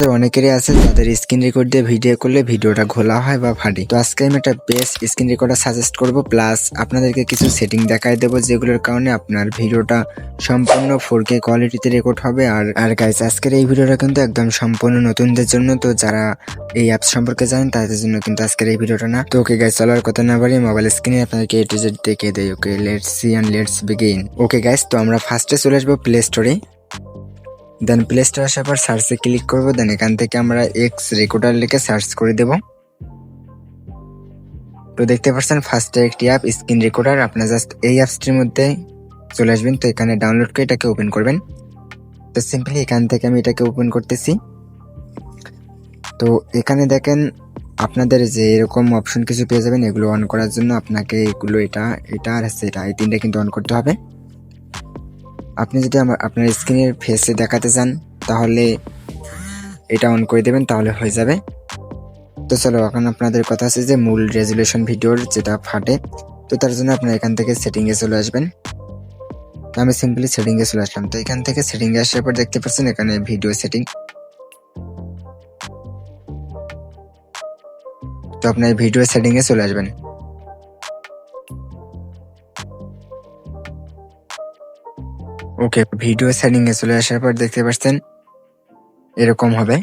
আপনাদের অনেকেরই আছে যাদের স্ক্রিন রেকর্ড দিয়ে ভিডিও করলে ভিডিওটা ঘোলা হয় বা ফাটে। তো আজকে আমি একটা বেস্ট স্ক্রিন রেকর্ডার সাজেস্ট করব, প্লাস আপনাদেরকে কিছু সেটিং দেখাই দেবো যেগুলোর কারণে আপনার ভিডিওটা সম্পূর্ণ 4K কোয়ালিটিতে রেকর্ড হবে। আর গাইস, আজকের এই ভিডিওটা কিন্তু একদম সম্পূর্ণ নতুনদের জন্য। তো যারা এই অ্যাপস সম্পর্কে জানেন তাদের জন্য কিন্তু আজকের এই ভিডিওটা না। তো ওকে গাইস, চলার কথা না বাড়িয়ে মোবাইল স্ক্রিনে আপনাদেরকে A to Z দেখিয়ে দেয়। Okay, let's see and let's begin. Okay guys, তো আমরা ফার্স্টে চলে আসবো প্লে স্টোরে। দেন প্লে স্টোর আসার পর সার্চে ক্লিক করবো। দেন এখান থেকে আমরা এক্স রেকর্ডার লিখে সার্চ করে দেব। তো দেখতে পাচ্ছেন ফার্স্টে একটি অ্যাপ স্ক্রিন রেকর্ডার। আপনার জাস্ট এই অ্যাপসটির মধ্যে চলে আসবেন। তো এখানে ডাউনলোড করে এটাকে ওপেন করবেন। তো সিম্পলি এখান থেকে আমি এটাকে ওপেন করতেছি। তো এখানে দেখেন আপনাদের যে এরকম অপশন কিছু পেয়ে যাবেন। এগুলো অন করার জন্য আপনাকে এগুলো এটা আর এটা এই তিনটা কিন্তু অন করতে হবে। আপনি যদি আপনার স্ক্রিনের ফেসে দেখাতে চান তাহলে এটা অন করে দেবেন, তাহলে হয়ে যাবে। তো চলো, এখন আপনাদের কথা আছে যে মূল রেজুলেশন ভিডিওর যেটা ফাটে, তো তার জন্য আপনারা এখান থেকে সেটিংয়ে চলে আসবেন। তো আমি সিম্পলি সেটিংয়ে চলে আসলাম। তো এখান থেকে সেটিংয়ে আসার পর দেখতে পাচ্ছেন এখানে ভিডিও সেটিং। তো আপনার ভিডিও সেটিংয়ে চলে আসবেন। ওকে, ভিডিও সেটিংয়ে চলে আসার পর দেখতে পাচ্ছেন এরকম হবে।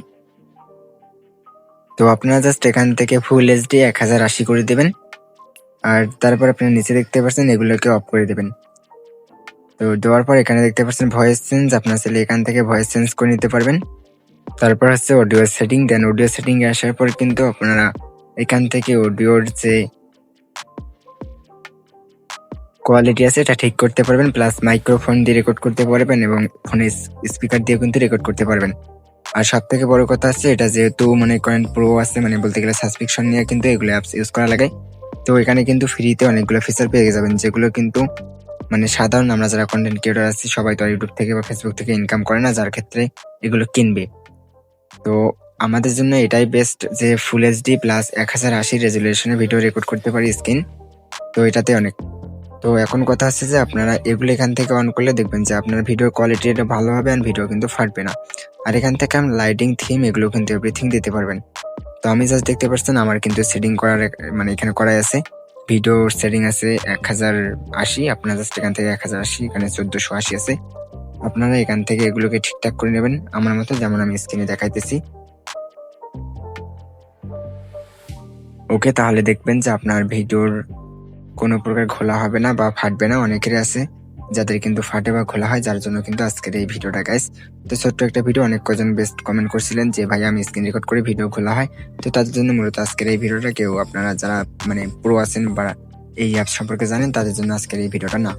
তো আপনারা জাস্ট এখান থেকে ফুল এইচডি 1080 করে দেবেন। আর তারপর আপনারা নিচে দেখতে পাচ্ছেন এগুলোকে অফ করে দেবেন। তো দেওয়ার পর এখানে দেখতে পাচ্ছেন ভয়েস চেঞ্জ, আপনার চাইলে এখান থেকে ভয়েস চেঞ্জ করে নিতে পারবেন। তারপর হচ্ছে অডিও সেটিং। দেন অডিও সেটিং এ আসার পর কিন্তু আপনারা এখান থেকে অডিওর যে কোয়ালিটি আছে এটা ঠিক করতে পারবেন, প্লাস মাইক্রোফোন দিয়ে রেকর্ড করতে পারবেন এবং ফোনের স্পিকার দিয়ে কিন্তু রেকর্ড করতে পারবেন। আর সব থেকে বড় কথা আছে, এটা যেহেতু মনে করেন প্রো আছে, মানে বলতে গেলে সাবস্ক্রিপশন নিয়ে কিন্তু এগুলো অ্যাপস ইউজ করা লাগে। তো এখানে কিন্তু ফ্রিতে অনেকগুলো ফিচার পেয়ে যাবেন, যেগুলো কিন্তু মানে সাধারণ আমরা যারা কন্টেন্ট ক্রিয়েটর আছি সবাই তো ইউটিউব থেকে বা ফেসবুক থেকে ইনকাম করে না, যার ক্ষেত্রে এগুলো কিনবে। তো আমাদের জন্য এটাই বেস্ট যে ফুল এইচডি প্লাস 1080 রেজুলেশনে ভিডিও রেকর্ড করতে পারি স্ক্রিন। তো এটাতে অনেক। তো এখন কথা হচ্ছে যে আপনারা এগুলো এখান থেকে অন করলে দেখবেন যে আপনার ভিডিওর কোয়ালিটি এটা ভালো হবে আর ভিডিও কিন্তু ফাটবে না। আর এখান থেকে আমি লাইটিং, থিম এগুলো কিন্তু এভরিথিং দিতে পারবেন। তো আমি জাস্ট দেখতে পাচ্ছেন আমার কিন্তু সেটিং করার মানে এখানে করাই আছে। ভিডিও সেটিং আছে 1080, আপনারা জাস্ট এখান থেকে 1080, এখানে 1480 আছে। আপনারা এখান থেকে এগুলোকে ঠিকঠাক করে নেবেন আমার মতো, যেমন আমি স্ক্রিনে দেখাইতেছি। ওকে, তাহলে দেখবেন যে আপনার ভিডিওর কোনো প্রকার ঘোলা হবে না বা ফাটবে না। অনেকেরই আছে যাদের কিন্তু ফাটে বা ঘোলা হয়, যার জন্য কিন্তু আজকের এই ভিডিওটা গাইস। তো ছোট্ট একটা ভিডিও, অনেক কজন বেস্ট কমেন্ট করছিলেন যে ভাই আমি স্ক্রিন রেকর্ড করে ভিডিও খোলা হয়। তো তাদের জন্য মূলত আজকের এই ভিডিওটা, কেউ আপনারা যারা মানে প্রো আছেন বা এই অ্যাপ সম্পর্কে জানেন তাদের জন্য আজকের এই ভিডিওটা না।